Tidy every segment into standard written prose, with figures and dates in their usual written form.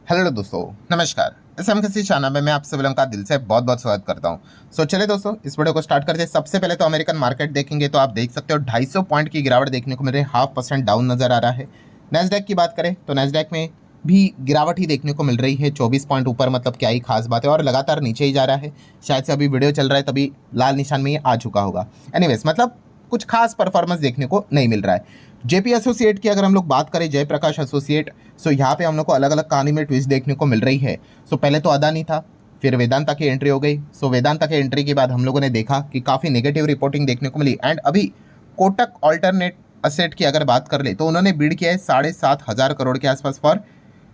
Hello दोस्तों, नमस्कार। इस हम किसी चैनल में मैं आप सभी लोगों का दिल से बहुत बहुत स्वागत करता हूं। चलिए दोस्तों, इस वीडियो को स्टार्ट करते हैं। सबसे पहले तो अमेरिकन मार्केट देखेंगे तो आप देख सकते हो 250 पॉइंट की गिरावट देखने को मिल रही है, 0.5% डाउन नजर आ रहा है। नैस्डैक की बात करें तो नैस्डैक में भी गिरावट ही देखने को मिल रही है, 24 पॉइंट ऊपर, मतलब क्या ही खास बात है, और लगातार नीचे ही जा रहा है। शायद से अभी वीडियो चल रहा है तभी लाल निशान में ये आ चुका होगा। एनीवेज, मतलब कुछ खास परफॉर्मेंस देखने को नहीं मिल रहा है। जेपी एसोसिएट की अगर हम लोग बात करें, जयप्रकाश एसोसिएट, सो यहाँ पे हम लोग को अलग अलग कहानी में ट्विस्ट देखने को मिल रही है। सो पहले तो अदानी था, फिर वेदांता की एंट्री हो गई। सो वेदांता की एंट्री के बाद हम लोगों ने देखा कि काफ़ी नेगेटिव रिपोर्टिंग देखने को मिली। एंड अभी कोटक ऑल्टरनेट असेट की अगर बात कर ले तो उन्होंने बिड किया है 7,500 करोड़ के आसपास फॉर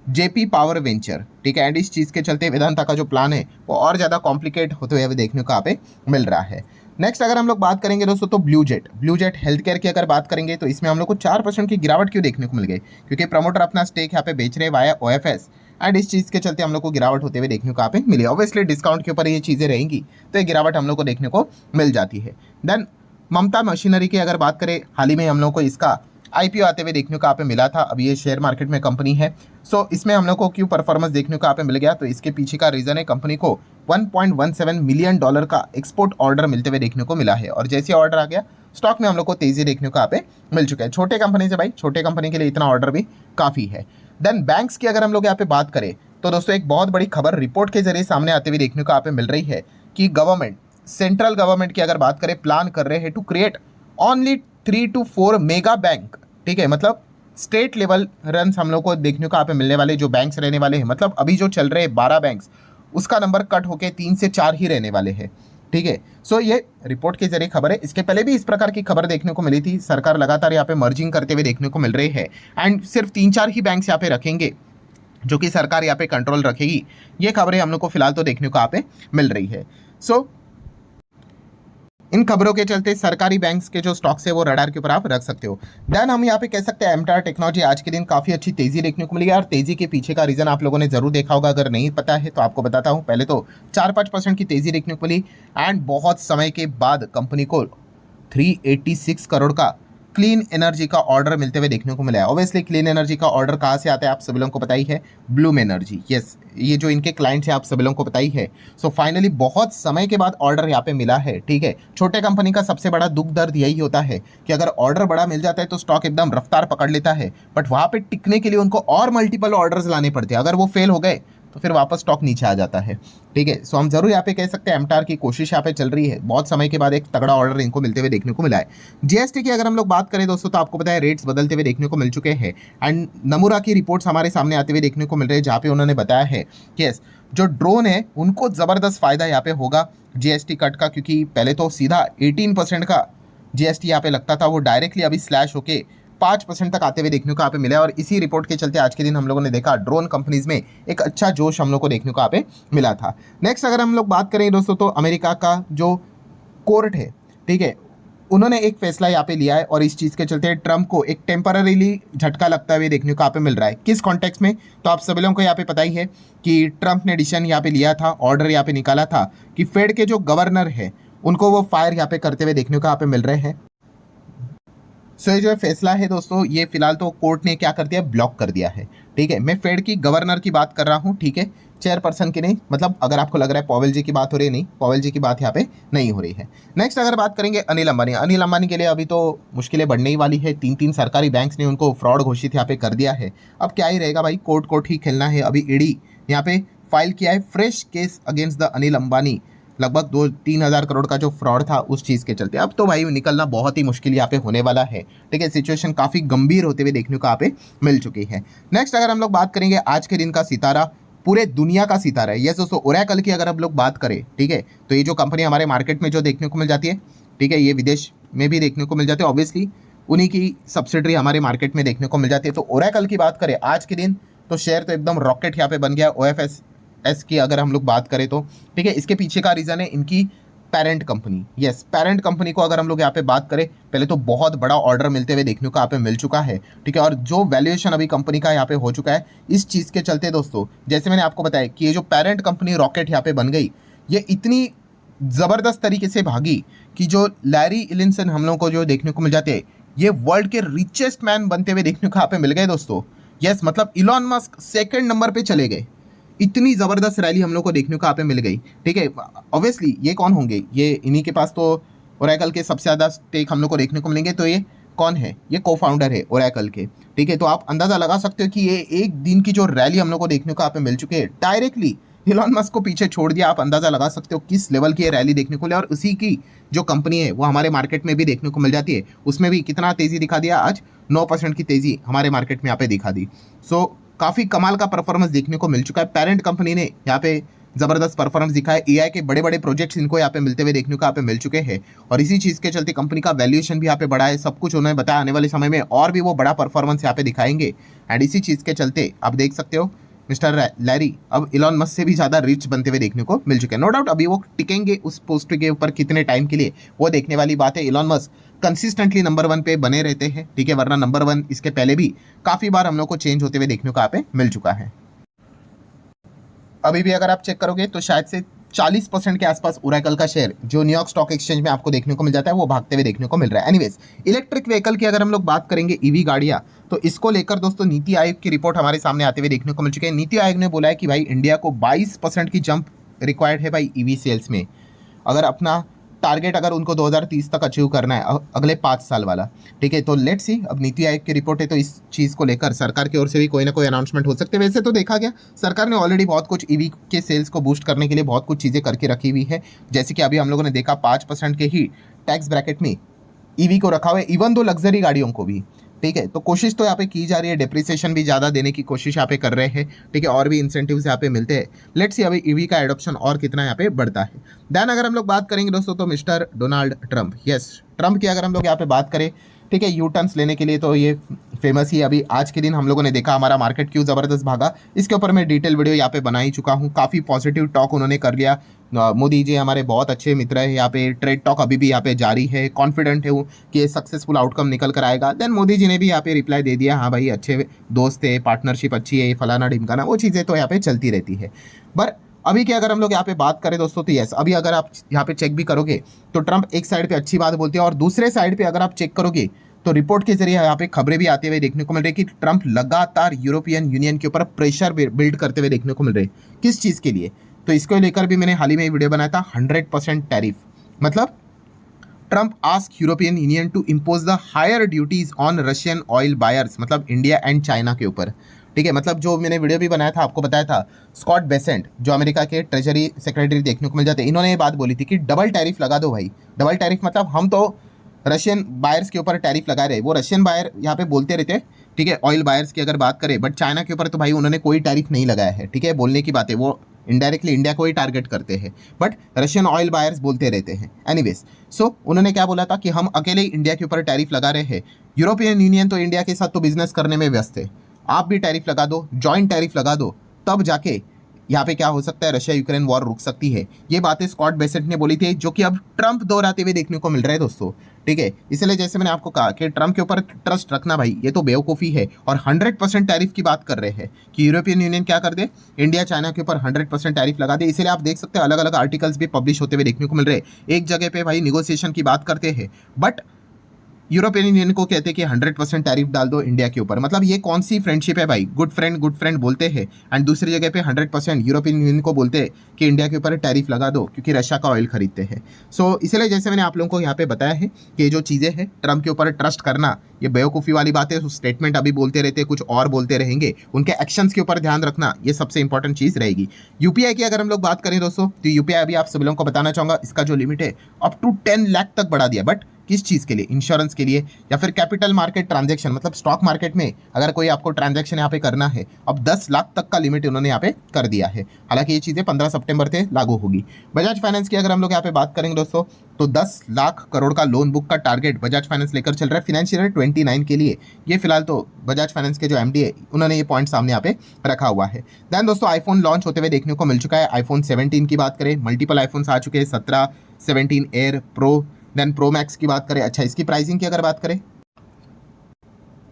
जेपी पावर वेंचर, ठीक है। एंड इस चीज़ के चलते वेदांता का जो प्लान है वो और ज़्यादा कॉम्प्लिकेट होते हुए देखने को यहाँ पे मिल रहा है। नेक्स्ट अगर हम लोग बात करेंगे दोस्तों तो ब्लू जेट हेल्थ केयर की अगर बात करेंगे तो इसमें हम लोग को 4% की गिरावट क्यों देखने को मिल गई, क्योंकि प्रमोटर अपना स्टेक यहाँ पे बेच रहे हैं वाया ओएफएस। एंड इस चीज़ के चलते हम लोग को गिरावट होते हुए देखने को यहाँ पे मिली। ऑब्वियसली डिस्काउंट के ऊपर ये चीज़ें रहेंगी तो ये गिरावट हम लोग को देखने को मिल जाती है। देन ममता मशीनरी की अगर बात करें, हाल ही में हम लोग को इसका आईपीओ आते हुए देखने को यहाँ पे मिला था। अब ये शेयर मार्केट में कंपनी है। सो इसमें हम लोग को क्यों परफॉर्मेंस देखने को यहाँ पे मिल गया, तो इसके पीछे का रीज़न है कंपनी को $1.17 मिलियन का एक्सपोर्ट ऑर्डर मिलते हुए देखने को मिला है। और जैसे ऑर्डर आ गया स्टॉक में हम लोग को तेज़ी देखने को यहाँ पे मिल चुका है। छोटे कंपनी से भाई, छोटे कंपनी के लिए इतना ऑर्डर भी काफ़ी है। देन बैंक्स की अगर हम लोग यहाँ पे बात करें तो दोस्तों एक बहुत बड़ी खबर रिपोर्ट के जरिए सामने आते हुए देखने को यहाँ पे मिल रही है कि गवर्नमेंट, सेंट्रल गवर्नमेंट की अगर बात करें, प्लान कर रहे हैं to create only 3 to 4 mega bank, ठीक है। मतलब स्टेट लेवल रन हम लोग को देखने को यहाँ पे मिलने वाले जो बैंक्स रहने वाले हैं, मतलब अभी जो चल रहे हैं 12 बैंक्स, उसका नंबर कट होके 3 से 4 ही रहने वाले हैं, ठीक है। सो ये रिपोर्ट के जरिए खबर है। इसके पहले भी इस प्रकार की खबर देखने को मिली थी। सरकार लगातार यहाँ पे मर्जिंग करते हुए देखने को मिल रही है। एंड सिर्फ 3-4 ही बैंक्स यहाँ पे रखेंगे जो कि सरकार यहाँ पे कंट्रोल रखेगी। ये खबरें हम लोग को फिलहाल तो देखने को यहाँ पे मिल रही है। सो इन खबरों के चलते सरकारी बैंक्स के जो स्टॉक्स है वो रडार के ऊपर आप रख सकते हो। देन हम यहाँ पे कह सकते हैं एमटार टेक्नोलॉजी आज के दिन काफ़ी अच्छी तेजी देखने को मिली है। और तेजी के पीछे का रीज़न आप लोगों ने जरूर देखा होगा, अगर नहीं पता है तो आपको बताता हूँ। पहले तो 4-5% की तेजी देखने को मिली। एंड बहुत समय के बाद कंपनी को 386 करोड़ का क्लीन एनर्जी का ऑर्डर मिलते हुए देखने को मिला है। ऑब्वियसली क्लीन एनर्जी का ऑर्डर कहाँ से आता है आप सभी लोगों को पता ही है, ब्लूम एनर्जी। यस, ये जो इनके क्लाइंट्स हैं आप सभी लोगों को पता ही है। सो फाइनली बहुत समय के बाद ऑर्डर यहाँ पे मिला है, ठीक है। छोटे कंपनी का सबसे बड़ा दुख दर्द यही होता है कि अगर ऑर्डर बड़ा मिल जाता है तो स्टॉक एकदम रफ्तार पकड़ लेता है, बट वहाँ पे टिकने के लिए उनको और मल्टीपल ऑर्डर्स लाने पड़ते हैं। अगर वो फेल हो गए तो फिर वापस स्टॉक नीचे आ जाता है, ठीक है। सो हम जरूर यहाँ पे कह सकते हैं एमटार की कोशिश यहाँ पे चल रही है। बहुत समय के बाद एक तगड़ा ऑर्डर इनको मिलते हुए देखने को मिला है। जीएसटी की अगर हम लोग बात करें दोस्तों तो आपको पता है रेट्स बदलते हुए देखने को मिल चुके हैं। एंड नमूरा की रिपोर्ट्स हमारे सामने आते हुए देखने को मिल रही है, जहाँ पे उन्होंने बताया है कि यस, जो ड्रोन है उनको ज़बरदस्त फायदा यहाँ पे होगा जीएसटी कट का, क्योंकि पहले तो सीधा 18% का जीएसटी यहाँ पे लगता था, वो डायरेक्टली अभी स्लैश होके 5% तक आते हुए देखने को यहाँ पे मिला है। और इसी रिपोर्ट के चलते आज के दिन हम लोगों ने देखा ड्रोन कंपनीज में एक अच्छा जोश हम लोग को देखने को यहाँ पे मिला था। नेक्स्ट अगर हम लोग बात करें दोस्तों तो अमेरिका का जो कोर्ट है, ठीक है, उन्होंने एक फैसला यहाँ पे लिया है। और इस चीज़ के चलते ट्रंप को एक टेम्पररीली झटका लगता हुए देखने को यहाँ पे मिल रहा है। किस कॉन्टेक्स्ट में, तो आप सभी लोगों को यहाँ पे पता ही है कि ट्रंप ने डिसीजन यहाँ पे लिया था, ऑर्डर यहाँ पे निकाला था कि फेड के जो गवर्नर है उनको वो फायर यहाँ पे करते हुए देखने को यहाँ पे मिल रहे हैं। सो ये जो फैसला है दोस्तों, ये फिलहाल तो कोर्ट ने क्या कर दिया, ब्लॉक कर दिया है, ठीक है। मैं फेड की गवर्नर की बात कर रहा हूँ, ठीक है, चेयरपर्सन की नहीं। मतलब अगर आपको लग रहा है पॉवेल जी की बात हो रही है, नहीं, पॉवेल जी की बात यहाँ पे नहीं हो रही है। नेक्स्ट अगर बात करेंगे अनिल अंबानी के लिए अभी तो मुश्किलें बढ़ने ही वाली है। 3 सरकारी बैंक्स ने उनको फ्रॉड घोषित यहाँ पे कर दिया है। अब क्या ही रहेगा भाई, कोर्ट ही खेलना है। अभी ईडी यहाँ पे फाइल किया है fresh case against the Anil Ambani, लगभग 2-3 हज़ार करोड़ का जो फ्रॉड था उस चीज़ के चलते। अब तो भाई निकलना बहुत ही मुश्किल यहाँ पे होने वाला है, ठीक है। सिचुएशन काफ़ी गंभीर होते हुए देखने को यहाँ पे मिल चुकी है। नेक्स्ट अगर हम लोग बात करेंगे आज के दिन का सितारा, पूरे दुनिया का सितारा है, यस दोस्तों, ओरेकल की अगर हम लोग बात करें, ठीक है, तो ये जो कंपनी हमारे मार्केट में जो देखने को मिल जाती है, ठीक है, ये विदेश में भी देखने को मिल जाती है। ऑब्वियसली उन्हीं की सब्सिडरी हमारे मार्केट में देखने को मिल जाती है। तो ओरेकल की बात करें आज के दिन तो शेयर तो एकदम रॉकेट यहाँ पे बन गया। OFS की अगर हम लोग बात करें तो, ठीक है, इसके पीछे का रीज़न है इनकी parent company. Yes, parent company को अगर हम लोग यहाँ पे बात करें, पहले तो बहुत बड़ा ऑर्डर मिलते हुए देखने को यहाँ पे मिल चुका है, ठीक है। और जो वैल्यूएशन अभी कंपनी का यहाँ पे हो चुका है, इस चीज़ के चलते दोस्तों, जैसे मैंने आपको बताया कि ये जो पेरेंट कंपनी रॉकेट यहाँ पे बन गई, ये इतनी ज़बरदस्त तरीके से भागी कि जो लैरी एलिसन हम लोग को जो देखने को मिल जाते हैं, ये वर्ल्ड के रिचेस्ट मैन बनते हुए देखने को यहाँ पे मिल गए दोस्तों। यस मतलब इलॉन मस्क सेकंड नंबर पे चले गए। इतनी ज़बरदस्त रैली हम लोग को देखने को यहाँ पे मिल गई। ठीक है, ऑब्वियसली ये कौन होंगे, ये इन्हीं के पास तो ओरेकल के सबसे ज़्यादा स्टेक हम लोग को देखने को मिलेंगे। तो ये कौन है, ये को फाउंडर है ओरेकल के। ठीक है, तो आप अंदाज़ा लगा सकते हो कि ये एक दिन की जो रैली हम लोग को देखने को यहाँ पे मिल चुके हैं, डायरेक्टली इलॉन मस्क को पीछे छोड़ दिया। आप अंदाज़ा लगा सकते हो किस लेवल की ये रैली देखने को मिले, और उसी की जो कंपनी है वो हमारे मार्केट में भी देखने को मिल जाती है। उसमें भी कितना तेज़ी दिखा दिया, आज 9% की तेज़ी हमारे मार्केट में यहाँ पे दिखा दी। सो काफ़ी कमाल का परफॉर्मेंस देखने को मिल चुका है। पेरेंट कंपनी ने यहाँ पे ज़बरदस्त परफॉर्मेंस दिखा है। एआई के बड़े बड़े प्रोजेक्ट्स इनको यहाँ पे मिलते हुए देखने को यहाँ पे मिल चुके हैं, और इसी चीज़ के चलते कंपनी का वैल्यूएशन भी यहाँ पे बढ़ा है। सब कुछ उन्होंने बताया आने वाले समय में और भी वो बड़ा परफॉर्मेंस यहाँ पे दिखाएंगे। एंड इसी चीज़ के चलते आप देख सकते हो मिस्टर लैरी अब इलॉन मस्क से भी ज़्यादा रिच बनते हुए देखने को मिल चुके हैं। नो डाउट अभी वो टिकेंगे उस पोस्ट के ऊपर कितने टाइम के लिए, वो देखने वाली बात है। इलॉन मस्क कंसिस्टेंटली नंबर 1 पे बने रहते हैं। ठीक है, वरना नंबर 1 इसके पहले भी काफ़ी बार हम लोग को चेंज होते हुए देखने को यहाँ पे मिल चुका है। अभी भी अगर आप चेक करोगे तो शायद से 40% के आसपास ओरेकल का शेयर जो न्यूयॉर्क स्टॉक एक्सचेंज में आपको देखने को मिल जाता है, वो भागते हुए देखने को मिल रहा है। एनीवेज, इलेक्ट्रिक व्हीकल की अगर हम लोग बात करेंगे, ईवी गाड़ियां, तो इसको लेकर दोस्तों नीति आयोग की रिपोर्ट हमारे सामने आते हुए देखने को मिल चुकी है। नीति आयोग ने बोला है कि भाई इंडिया को 22% की जंप रिक्वायर्ड है भाई ईवी सेल्स में। अगर अपना टारगेट अगर उनको 2030 तक अचीव करना है, अगले 5 साल वाला। ठीक है, तो लेट्स सी, अब नीति आयोग की रिपोर्ट है तो इस चीज़ को लेकर सरकार की ओर से भी कोई ना कोई अनाउंसमेंट हो सकते हैं। वैसे तो देखा गया सरकार ने ऑलरेडी बहुत कुछ ईवी के सेल्स को बूस्ट करने के लिए बहुत कुछ चीज़ें करके रखी हुई है। जैसे कि अभी हम लोगों ने देखा 5% के ही टैक्स ब्रैकेट में ईवी को रखा हुआ है, इवन दो लग्जरी गाड़ियों को भी। ठीक है, तो कोशिश तो यहाँ पे की जा रही है, डिप्रिसिएशन भी ज़्यादा देने की कोशिश यहाँ पे कर रहे हैं। ठीक है, और भी इंसेंटिव्स यहाँ पे मिलते हैं। लेट्स सी अभी ईवी का एडॉप्शन और कितना यहाँ पे बढ़ता है। देन अगर हम लोग बात करेंगे दोस्तों तो mister Donald Trump, yes Trump की अगर हम लोग यहाँ पे बात करें, ठीक है, यू टर्न्स लेने के लिए तो ये फेमस ही। अभी आज के दिन हम लोगों ने देखा हमारा मार्केट क्यों ज़बरदस्त भागा, इसके ऊपर मैं डिटेल वीडियो यहाँ पे बना ही चुका हूँ। काफ़ी पॉजिटिव टॉक उन्होंने कर लिया। मोदी जी हमारे बहुत अच्छे मित्र है, यहाँ पे ट्रेड टॉक अभी भी यहाँ पे जारी है। कॉन्फिडेंट है वो कि ये सक्सेसफुल आउटकम निकल कर आएगा। देन मोदी जी ने भी यहाँ पे रिप्लाई दे दिया, हाँ भाई अच्छे दोस्त है, पार्टनरशिप अच्छी है, फलाना ढिमकाना, वो चीज़ें तो यहाँ पे चलती रहती है। पर अभी की अगर हम लोग यहाँ पे बात करें दोस्तों तो यस, अभी अगर आप यहाँ पे चेक भी करोगे तो ट्रंप एक साइड पे अच्छी बात बोलते हैं, और दूसरे साइड पे अगर आप चेक करोगे तो रिपोर्ट के जरिए यहाँ पे खबरें भी आते हुए देखने को मिल रही है कि ट्रंप लगातार यूरोपियन यूनियन के ऊपर प्रेशर बिल्ड करते हुए देखने को मिल रहे हैं। किस चीज़ के लिए, तो इसको लेकर भी मैंने हाल ही में वीडियो बनाया था। 100% टैरिफ, मतलब Trump ask European Union to impose the higher duties on Russian oil buyers, मतलब इंडिया एंड चाइना के ऊपर। ठीक है, मतलब जो मैंने वीडियो भी बनाया था, आपको बताया था, स्कॉट बेसेंट जो अमेरिका के ट्रेजरी सेक्रेटरी देखने को मिल जाते हैं, इन्होंने ये बात बोली थी कि डबल टैरिफ लगा दो भाई। डबल टैरिफ मतलब हम तो रशियन बायर्स के ऊपर टैरिफ लगा रहे, वो रशियन बायर यहाँ पे बोलते रहते हैं। ठीक है, ऑयल बायर्स की अगर बात करें, बट चाइना के ऊपर तो भाई उन्होंने कोई टैरिफ नहीं लगाया है। ठीक है, बोलने की बात है, वो इनडायरेक्टली इंडिया को ही टारगेट करते हैं, बट रशियन ऑयल बायर्स बोलते रहते हैं। एनीवेज, सो उन्होंने क्या बोला था कि हम अकेले ही इंडिया के ऊपर टैरिफ लगा रहे हैं, यूरोपियन यूनियन तो इंडिया के साथ तो बिजनेस करने में व्यस्त है, आप भी टैरिफ लगा दो, जॉइंट टैरिफ लगा दो, तब जाके यहाँ पे क्या हो सकता है, रशिया यूक्रेन वॉर रुक सकती है। ये बातें स्कॉट बेसेंट ने बोली थी, जो कि अब ट्रंप दोहराते हुए देखने को मिल रहा है दोस्तों। ठीक है, इसलिए जैसे मैंने आपको कहा कि ट्रंप के ऊपर ट्रस्ट रखना भाई, ये तो बेवकूफ़ी है। और 100% टैरिफ की बात कर रहे हैं कि यूरोपियन यूनियन क्या कर दे, इंडिया चाइना के ऊपर 100% टैरिफ लगा दे। इसलिए आप देख सकते हैं अलग अलग आर्टिकल्स भी पब्लिश होते हुए देखने को मिल रहे हैं। एक जगह पे भाई निगोसिएशन की बात करते हैं, बट यूरोपियन यूनियन को कहते हैं कि 100% टैरिफ डाल दो इंडिया के ऊपर। मतलब ये कौन सी फ्रेंडशिप है भाई, गुड फ्रेंड बोलते हैं, एंड दूसरी जगह पे 100% यूरोपियन यूनियन को बोलते हैं कि इंडिया के ऊपर टैरिफ लगा दो क्योंकि रशिया का ऑयल खरीदते हैं। सो इसलिए जैसे मैंने आप लोगों को यहाँ पे बताया है कि जो चीज़ें हैं ट्रंप के ऊपर ट्रस्ट करना, ये बेवकूफ़ी वाली बात है। स्टेटमेंट अभी बोलते रहते, कुछ और बोलते रहेंगे, उनके एक्शंस के ऊपर ध्यान रखना, ये सबसे इंपॉर्टेंट चीज़ रहेगी। यूपीआई की अगर हम लोग बात करें दोस्तों, तो यूपीआई अभी आप सभी लोगों को बताना चाहूँगा, इसका जो लिमिट है अप टू 10 लाख तक बढ़ा दिया। बट किस चीज़ के लिए, इंश्योरेंस के लिए या फिर कैपिटल मार्केट ट्रांजैक्शन, मतलब स्टॉक मार्केट में अगर कोई आपको ट्रांजैक्शन यहाँ पे करना है, अब 10 लाख तक का लिमिट उन्होंने यहाँ पे कर दिया है। हालांकि ये चीज़ें 15 सितंबर से लागू होगी। बजाज फाइनेंस की अगर हम लोग यहाँ पे बात करेंगे दोस्तों, तो 10 लाख करोड़ का लोन बुक का टारगेट बजाज फाइनेंस लेकर चल रहा है फिनेंशियल ईयर 29 के लिए। ये फिलहाल तो बजाज फाइनेंस के जो एमडी है उन्होंने ये पॉइंट सामने यहाँ पे रखा हुआ है। देन दोस्तों आईफोन लॉन्च होते हुए देखने को मिल चुका है। आईफोन 17 की बात करें, मल्टीपल आईफोन्स आ चुके हैं, 17, 17 Air, Pro, then Pro Max की बात करें। अच्छा, इसकी प्राइसिंग की अगर बात करें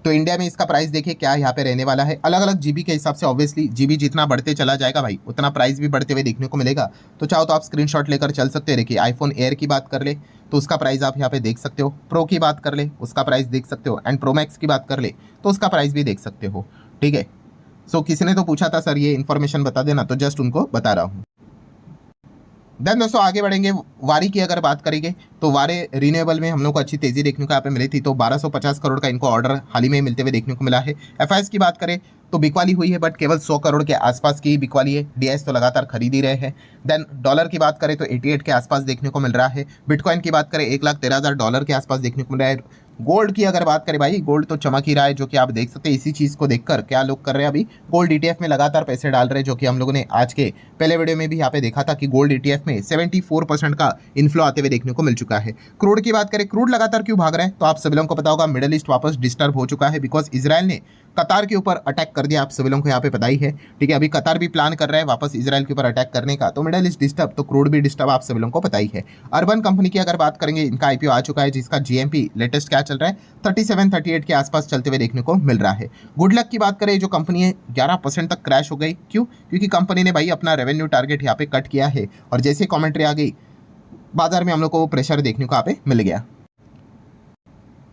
तो इंडिया में इसका प्राइस देखिए क्या यहाँ पे रहने वाला है। अलग अलग जीबी के हिसाब से ऑब्वियसली जीबी जितना बढ़ते चला जाएगा भाई उतना प्राइस भी बढ़ते हुए देखने को मिलेगा। तो चाहो तो आप स्क्रीनशॉट लेकर चल सकते हो। देखिए आईफोन एयर की बात कर ले तो उसका प्राइस आप यहाँ पे देख सकते हो, प्रो की बात कर ले उसका प्राइस देख सकते हो, एंड प्रो मैक्स की बात कर ले तो उसका प्राइस भी देख सकते हो। ठीक है, सो किसी ने तो पूछा था सर ये इन्फॉर्मेशन बता देना, तो जस्ट उनको बता रहा हूँ। देन दोस्तों आगे बढ़ेंगे। वारी की अगर बात करेंगे तो वारे रिन्यूएबल में हम लोग को अच्छी तेजी देखने को यहाँ पे मिली थी। तो 1250 करोड़ का इनको ऑर्डर हाल ही में मिलते हुए देखने को मिला है। एफआईएस की बात करें तो बिकवाली हुई है बट केवल 100 करोड़ के आसपास की बिकवाली है। डीआईएस तो लगातार खरीद ही रहे हैं। देन डॉलर की बात करें तो 88 के आसपास देखने को मिल रहा है। बिटकॉइन की बात करें $1,13,000 के आसपास देखने को मिल रहा है। गोल्ड की अगर बात करें भाई गोल्ड तो चमक ही रहा है, जो कि आप देख सकते हैं। इसी चीज़ को देखकर क्या लोग कर रहे हैं अभी गोल्ड ईटीएफ में लगातार पैसे डाल रहे हैं, जो कि हम लोगों ने आज के पहले वीडियो में भी यहाँ पे देखा था कि गोल्ड ईटीएफ में 74% का इन्फ्लो आते हुए देखने को मिल चुका है। क्रूड की बात करें, क्रूड लगातार क्यों भाग रहे हैं तो आप सभी लोगों को पता होगा मिडिल ईस्ट वापस डिस्टर्ब हो चुका है बिकॉज इजराइल ने कतार के ऊपर अटैक कर दिया। आप सभी लोगों को यहाँ पे पता ही है। ठीक है, अभी कतार भी प्लान कर रहा है वापस इजराइल के ऊपर अटैक करने का। तो मिडिल ईस्ट डिस्टर्ब तो क्रूड भी डिस्टर्ब, आप सभी लोगों को पता ही है। अर्बन कंपनी की अगर बात करेंगे इनका आईपीओ आ चुका है जिसका जीएमपी लेटेस्ट क्या चल रहा है 37-38 के आसपास चलते हुए देखने को मिल रहा है। गुड लक की बात करें जो कंपनी है 11% तक क्रैश हो गई। क्यों? क्योंकि कंपनी ने भाई अपना रेवेन्यू टारगेट यहाँ पे कट किया है और जैसे कॉमेंट्री आ गई बाजार में हम लोग को प्रेशर देखने को यहाँ पे मिल गया।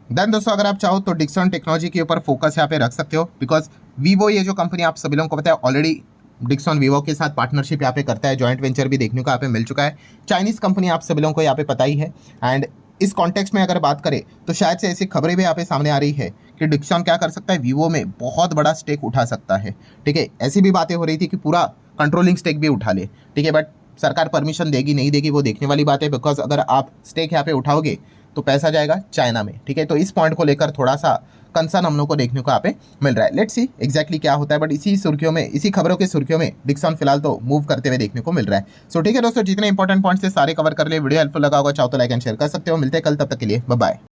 देन दोस्तों अगर आप चाहो तो डिक्सन टेक्नोलॉजी के ऊपर फोकस यहाँ पे रख सकते हो बिकॉज वीवो ये जो कंपनी आप सभी लोगों को पता है ऑलरेडी डिक्सन वीवो के साथ पार्टनरशिप यहाँ पे करता है। जॉइंट वेंचर भी देखने को यहाँ पे मिल चुका है। चाइनीज़ कंपनी आप सभी लोगों को यहाँ पे पता ही है। एंड इस कॉन्टेक्स्ट में अगर बात करें तो शायद से ऐसी खबरें भी यहाँ पे सामने आ रही है कि डिक्सन क्या कर सकता है, वीवो में बहुत बड़ा स्टेक उठा सकता है। ठीक है, ऐसी भी बातें हो रही थी कि पूरा कंट्रोलिंग स्टेक भी उठा ले। ठीक है, बट सरकार परमिशन देगी नहीं देगी वो देखने वाली बात है बिकॉज अगर आप स्टेक यहाँ पे उठाओगे तो पैसा जाएगा चाइना में। ठीक है, तो इस पॉइंट को लेकर थोड़ा सा कंसर्न हम लोग को देखने को यहाँ पे मिल रहा है। लेट्स सी एग्जैक्टली क्या होता है, बट इसी सुर्खियों में इसी खबरों के सुर्खियों में डिक्सन फिलहाल तो मूव करते हुए देखने को मिल रहा है। सो ठीक है दोस्तों, जितने इंपॉर्टेंट पॉइंट्स थे सारे कवर कर ले। वीडियो हेल्पफुल लगा होगा चाहो तो लाइक एंड शेयर कर सकते हो। मिलते हैं कल, तब तक के लिए बाय बाय।